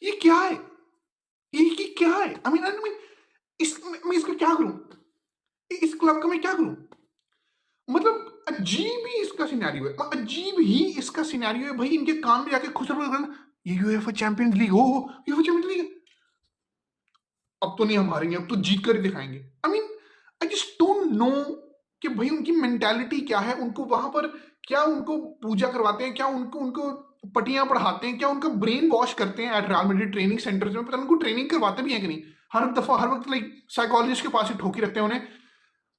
ये क्या है? ये क्या है? आई मीन मैं इसका क्या करूं? इस क्लब का मैं क्या करूं? मतलब अजीब ही इसका सिनेरियो है, अजीब ही इसका सिनेरियो है भाई। इनके कान में जाके खुश रहो, ये यूएफए चैंपियंस लीग हो, यूएफए चैंपियंस लीग अब तो नहीं हम हारेंगे, अब तो जीत कर ही दिखाएंगे। आई जस्ट डोंट नो कि भाई उनकी मेंटालिटी क्या है। उनको वहां पर क्या उनको पूजा करवाते हैं, क्या उनको उनको पटियां पढ़ाते हैं, क्या उनका ब्रेन वॉश करते हैं at Real Madrid training centres में? पता नहीं उनको ट्रेनिंग करवाते भी हैं कि नहीं। हर दफा हर वक्त लाइक साइकोलॉजिस्ट के पास ही ठोकी रखते हैं उन्हें।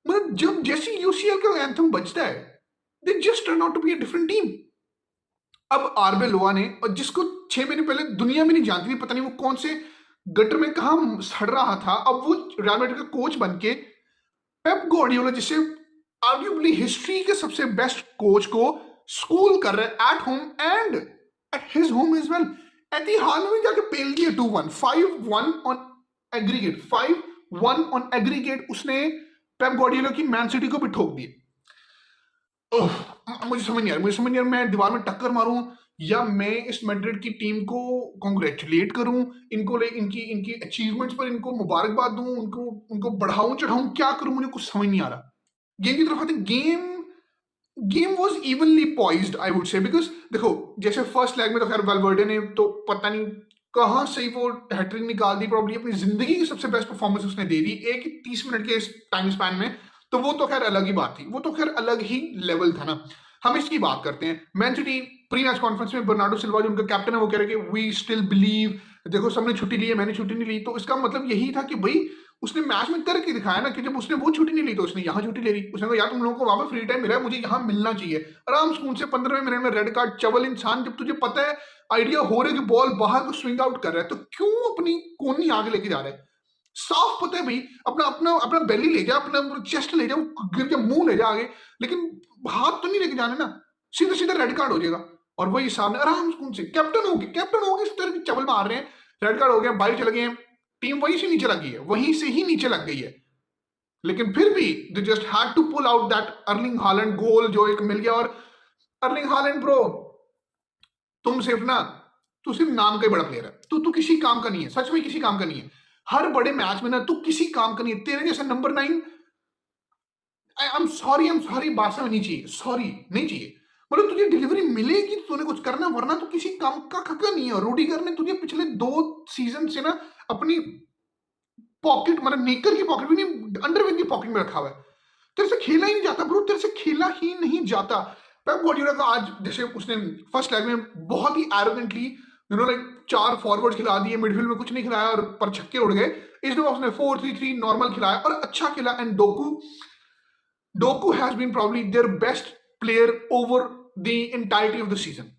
मतलब जब जैसे यूसीएल का एंथम बजता है, they just turn out to be a different team. अब आरबे लोआ ने, और जिसको 6 महीने पहले दुनिया में नहीं जानती थी, पता नहीं वो कौन से गटर में कहा सड़ रहा था, अब वो रियल मैड्रिड का कोच बनके पेप गार्डियोला, जिसे आर्ग्यूबली हिस्ट्री के सबसे बेस्ट कोच को स्कूल कर रहे हैं at home and at his home as well. Etihad में जाके पेल दिया 2-1, 5-1 ऑन एग्रीगेट, 5-1 ऑन एग्रीगेट उसने पेप गार्डियोला की मैन सिटी को भी ठोक दिए। मुझे समझ नहीं आ रहा, मुझे समझ नहीं आ रहा मैं दीवार में टक्कर मारूं या मैं इस मैड्रिड की टीम को कॉन्ग्रेचुलेट करूं, इनको इनकी इनकी अचीवमेंट्स पर इनको मुबारकबाद दूं, उनको उनको बढ़ाऊं चढ़ाऊं, क्या करूं? मुझे कुछ समझ नहीं आ रहा। गेम की तरफ आते, game was evenly poised I would say, because देखो जैसे फर्स्ट लेग में तो खैर वेलवर्डे ने तो पता नहीं कहां से वो हैट्रिक निकाल दी, प्रॉब्ली अपनी जिंदगी की सबसे बेस्ट परफॉर्मेंस उसने दे दी एक 30 मिनट के टाइम स्पैन में। तो वो तो खैर अलग ही बात थी, वो तो खैर अलग ही लेवल था ना। हम इसकी बात करते हैं man city pre match conference में बर्नार्डो सिल्वा जो उनका कैप्टन है वो कह रहे कि वी स्टिल बिलीव, देखो सबने छुट्टी ली है, मैंने छुट्टी नहीं ली। तो इसका मतलब यही था कि भाई उसने मैच में करके दिखाया ना कि जब उसने वो छुट्टी नहीं ली तो उसने यहाँ छुट्टी ले ली। उसने कहा यार तुम लोगों को वहां पर फ्री टाइम मिला है, मुझे यहाँ मिलना चाहिए। आराम सुकून से 15वें मिनट में रेड कार्ड, चवल इंसान, जब तुझे पता है आइडिया हो रहा है कि बॉल बाहर को स्विंग आउट कर रहा है, तो क्यों अपनी कोनी आगे लेके जा रहा है? साफ पता है भाई अपना अपना अपना बेली ले जा, अपना चेस्ट ले जा, गिर जा, मुंह ले जा आगे, लेकिन हाथ तो नहीं लेके जाने ना, सीधा सीधा रेड कार्ड हो जाएगा। और वही सामने आराम सुकून से कैप्टन हो गए, इस तरह की चवल मार रहे हैं, रेड कार्ड हो गया, बाहर चले गए, टीम वहीं से नीचे लग गई है, वहीं से ही नीचे लग गई है। लेकिन फिर भी they just had to pull out that Erling Haaland goal जो एक मिल गया। और अर्लिंग हालैंड ब्रो, तुम सिर्फ ना, तू सिर्फ नाम का ही बड़ा प्लेयर है, तू किसी काम का नहीं है, सच में किसी काम का नहीं है। हर बड़े मैच में ना तू किसी काम का नहीं है। तेरे जैसा नंबर 9, आई एम सॉरी बात नहीं चाहिए, सॉरी नहीं चाहिए। मतलब तुझे डिलीवरी मिलेगी तो तूने कुछ करना, वरना तो किसी काम का खक्का नहीं है। रूडिगर ने तुझे पिछले 2 सीजन से ना अपनी पॉकेट, मतलब नेकर की पॉकेट भी नहीं, अंडरवेयर की पॉकेट में रखा हुआ है। तेरे से खेला ही नहीं जाता ब्रो, तेरे से खेला ही नहीं जाता। पेप गार्डियोला का आज जैसे उसने फर्स्ट लेग में बहुत ही एरोगेंटली लाइक 4 फॉरवर्ड खिला दिए, मिडफील्ड में कुछ नहीं खिलाया और पर छक्के उड़ गए। इस दफा उसने 4-3-3 नॉर्मल खिलाया और अच्छा खेला। And Doku has been probably their best player over the entirety of the season.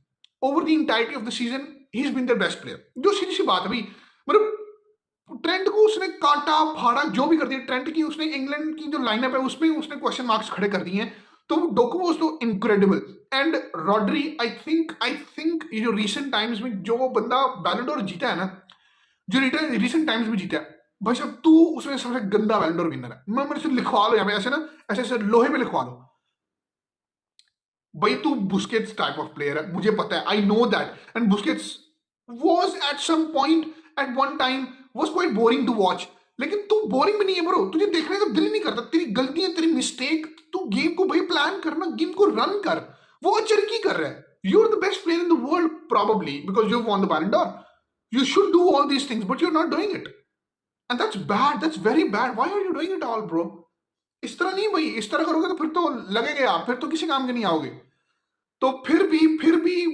Over the entirety of the season he has been their best player. जो सीधी सी बात है भाई, मतलब ट्रेंट को उसने काटा फाड़ा जो भी कर दिया। ट्रेंट की उसने इंग्लैंड की जो लाइनअप है उसमें उसने क्वेश्चन मार्क्स खड़े कर दिए हैं। तो डोकू वाज तो incredible. And Rodri, I think ये जो रिसेंट टाइम्स में जो वो बंदा बैलन डोर जीता है ना, जो रिसेंट टाइम्स में जीता है, भाई साहब तू उसमें सबसे गंदा बैलन डोर विनर है। मैं मेरे से लिखवा लो यहाँ पे, ऐसे ना ऐसे लोहे पे लिखवा लो भाई, तू बुस्केट्स टाइप ऑफ प्लेयर है, मुझे पता है, I know that. And Busquets was at some point at one time was quite boring to watch. लेकिन तू बोरिंग भी नहीं है ब्रो, तुझे देखने का दिल नहीं करता। तेरी गलतियां, तेरी मिस्टेक, तू गेम को भाई प्लान करना, गेम को रन कर। वो अचरकी कर रहा है। You are the best player in the world probably because you won the Ballon d'Or. You should do all these things but you are not doing it, and that's bad, that's very bad. Why are you doing it all bro? इस तरह नहीं भाई, इस तरह करोगे तो फिर तो लगेगा आप, फिर तो किसी काम के नहीं आओगे। तो फिर भी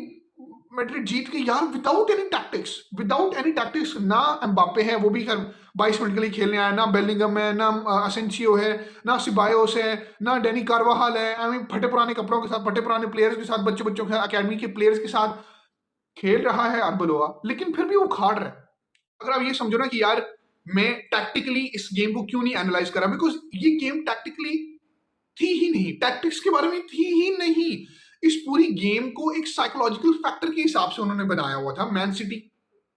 मैड्रिड जीत गई यार, विदाउट एनी टैक्टिक्स। ना एम्बापे है, वो भी 22 मिनट के लिए खेलने आया, ना बेलिंगम है, ना असेंसियो है, ना सिबायोस है, ना डेनी कार्वाहाल है। आई मीन फटे पुराने कपड़ों के साथ, फटे पुराने प्लेयर्स के साथ, बच्चों के अकेडमी के प्लेयर्स के साथ खेल रहा है आर्बेलोआ, लेकिन फिर भी वो खाड़ रहा है। अगर आप ये समझो ना कि यार मैं टैक्टिकली इस गेम को क्यों नहीं एनालाइज करा, बिकॉज ये गेम टैक्टिकली थी ही नहीं, टैक्टिक्स के बारे में थी ही नहीं। इस पूरी गेम को एक साइकोलॉजिकल फैक्टर के हिसाब से उन्होंने बनाया हुआ था, मैन सिटी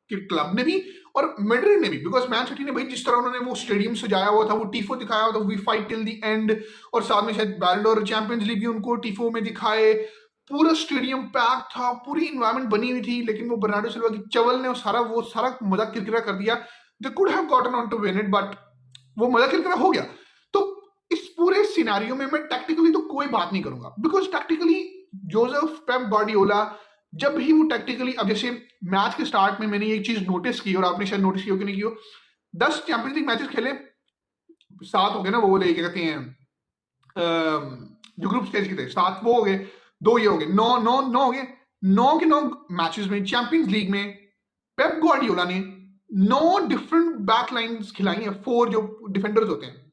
के क्लब ने भी और मैड्रिड ने भी। बिकॉज मैन सिटी ने भाई जिस तरह उन्होंने वो स्टेडियम सजाया हुआ था, वो टीफो दिखाया हुआ था, we fight till the end, और साथ में शायद बैलन डोर चैंपियंस लीग भी उनको टीफो में दिखाए। पूरा स्टेडियम पैक था, पूरी इन्वायरमेंट बनी हुई थी, लेकिन वो बर्नार्डो सिल्वा की चवल ने वो सारा मजा किरकिरा कर दिया। They could have gotten on to win it, but वो मजा किरकिरा हो गया। तो इस पूरे सिनेरियो में मैं टैक्टिकली तो कोई बात नहीं करूंगा, because tactically Joseph Pep Guardiola जब भी वो टैक्टिकली, अब जैसे मैच के स्टार्ट में मैंने एक चीज नोटिस की, और आपने शायद नोटिस की हो कि नहीं की हो, 10 चैंपियंस लीग मैचेस खेले, 7 हो गए ना, वो बोले क्या कहते हैं, जो ग्रुप स्टेज के थे 7 वो हो गए, 2 ये हो गए, 9 9 9 हो गए। 9 के 9 मैचेस में चैंपियंस लीग में पेप गार्डियोला ने 9 डिफरेंट बैक लाइन्स खिलाई हैं, 4 जो डिफेंडर्स होते हैं।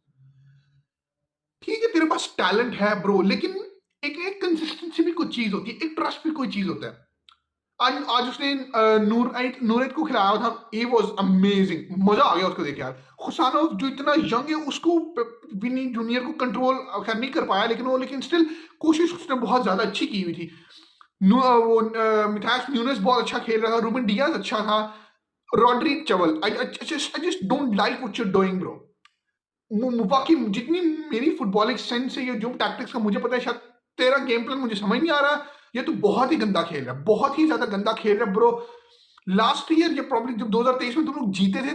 ठीक है, तेरे पास टैलेंट है ब्रो, लेकिन एक कंसिस्टेंसी भी कुछ चीज होती है, एक ट्रस्ट भी कोई चीज होता है। आज उसने नूरेत को खिलाया था, ही वाज अमेजिंग, मजा आ गया उसको देख यार। खुशानोव जो इतना यंग है, उसको विनी जूनियर को कंट्रोल खैर नहीं कर पाया, लेकिन स्टिल कोशिश उसने बहुत ज्यादा अच्छी की हुई थी। वो मिथास न्यूनेस बहुत अच्छा खेल रहा था, रूबन डियाज अच्छा था, रॉड्री चवल। I just don't like what you are doing bro. बाकी जितनी मेरी फुटबॉलिंग सेंस है, ये जो टैक्टिक्स का मुझे पता है, शायद तेरा गेम प्लान मुझे समझ नहीं आ रहा। ये तो बहुत ही गंदा खेल रहा है, बहुत ही ज्यादा गंदा खेल रहा है ब्रो। लास्ट ईयर ये प्रॉब्लम जब 2023 में तुम लोग जीते थे,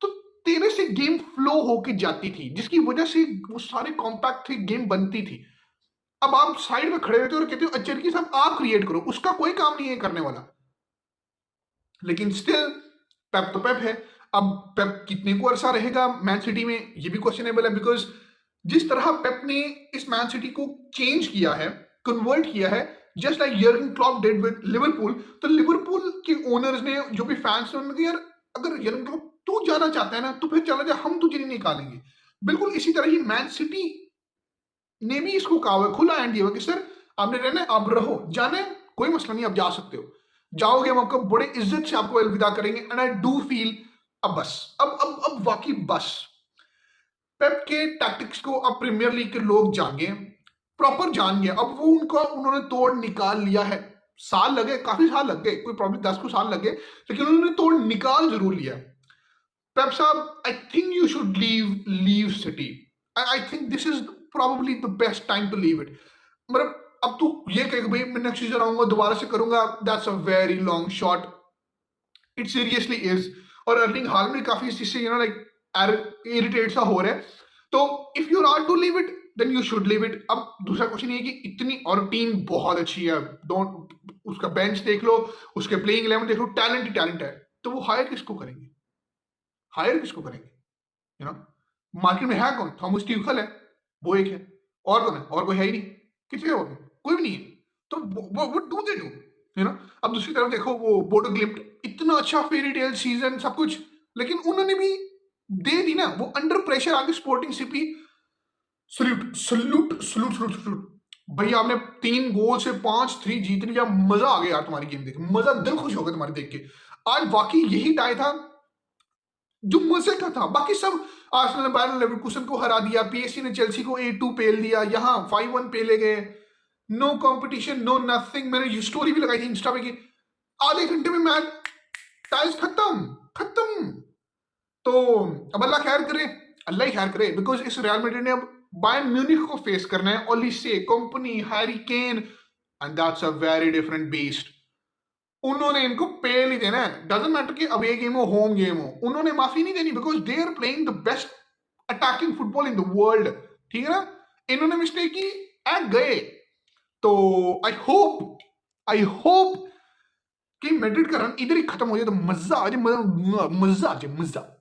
तो तेरे से गेम फ्लो होके जाती थी, जिसकी वजह से वो सारे कॉम्पैक्ट थे, गेम बनती थी। अब आप साइड में खड़े रहते हो और कहते हो अचरकी साहब आप क्रिएट करो, उसका कोई काम नहीं है करने वाला। लेकिन स्टिल पेप तो पेप है। अब पेप कितने को अरसा रहेगा मैन सिटी में, ये भी क्वेश्चनेबल है, बिकॉज जिस तरह पेप ने इस मैन सिटी को चेंज किया है, कन्वर्ट किया है, just like Jurgen Klopp did with Liverpool. तो लिवरपूल के ओनर्स ने, जो भी फैंस ने, उन्होंने यार अगर यर्गन क्लॉप तू जाना चाहता है ना, तो फिर चला जा, हम तुझे नहीं निकालेंगे। बिल्कुल इसी तरह ही मैन सिटी ने भी इसको कहा हुआ, खुला एंड दिया हुआ कि सर आपने रहना है, आप रहो, जाने कोई मसला नहीं, आप जा सकते हो, जाओगे, हम आपको बड़े इज्जत से आपको अलविदा करेंगे। एंड आई डू फील अब बस, अब वाकई बस, पेप के टैक्टिक्स को अब प्रीमियर लीग के लोग जान गए, प्रॉपर जान गए। अब वो उन्होंने तोड़ निकाल लिया है। साल लगे, काफी साल लग गए, कोई प्रॉब्लम 10 को साल लग गए, लेकिन उन्होंने तोड़ निकाल जरूर लिया। पेप साहब, I think you should leave city. I think this is probably the best time to leave it. मतलब अब तू ये कहेगा भाई मैं नेक्स्ट सीजन आऊंगा दोबारा से करूंगा, that's a very long shot. It seriously is. और अर्लिंग हालैंड काफी इस चीज से लाइक इरिटेट सा हो रहा है। तो if you are to leave it then you should leave it. अब दूसरा क्वेश्चन ये कि इतनी, और टीम बहुत अच्छी है, डोंट, उसका बेंच देख लो, उसके प्लेइंग 11 देख लो, टैलेंट ही टैलेंट है। तो वो हायर किसको करेंगे, यू नो? मार्केट में है कौन? थॉमस ट्यूखल है, वो एक है, और कौन है? और कोई है ही नहीं। कितने और कोई भी नहीं है। तो वो do they do, you know? अब दूसरी तरफ देखो, वो बोडो ग्लिम्ट, इतना अच्छा फेरी टेल सीजन सब कुछ, लेकिन उन्होंने भी दे दी ना, वो अंडर प्रेशर आगे sporting CP, salute salute salute salute salute भैया, आपने 3 गोल से 5-3 जीत लिया, मजा आ गया यार तुम्हारी गेम देख के, मजा, दिल खुश हो गया तुम्हारे देख के। आज वाकई यही टाई था जो मजे का था। बाकी सब, आर्सेनल ने बायर लेवरकुसन को हरा दिया, पीएसजी ने चेल्सी को 8-2 पेल दिया, यहाँ 5-1 पेले गए, नो कंपटीशन, नो नथिंग। मैंने ये स्टोरी भी लगाई थी इंस्टा पे कि आधे घंटे में मैच टाइल्स खत्म। तो अब अल्लाह खैर करे, अल्लाह ही खैर करे, बिकॉज इस रियल मैड्रिड ने अब बायर्न म्यूनिख को फेस करना है, Olise, Kompany, Harry Kane, and that's a very different beast. उन्होंने इनको पे नहीं देना है, डजंट मैटर कि अवे गेम हो, होम गेम हो, उन्होंने माफी नहीं देनी, because they are playing the best attacking football in the world. ठीक है ना? इन्होंने मिस्टेक की, एट गए। तो आई होप कि मैड्रिड का रन इधर ही खत्म हो जाए, तो मजा आ जाए, मजा।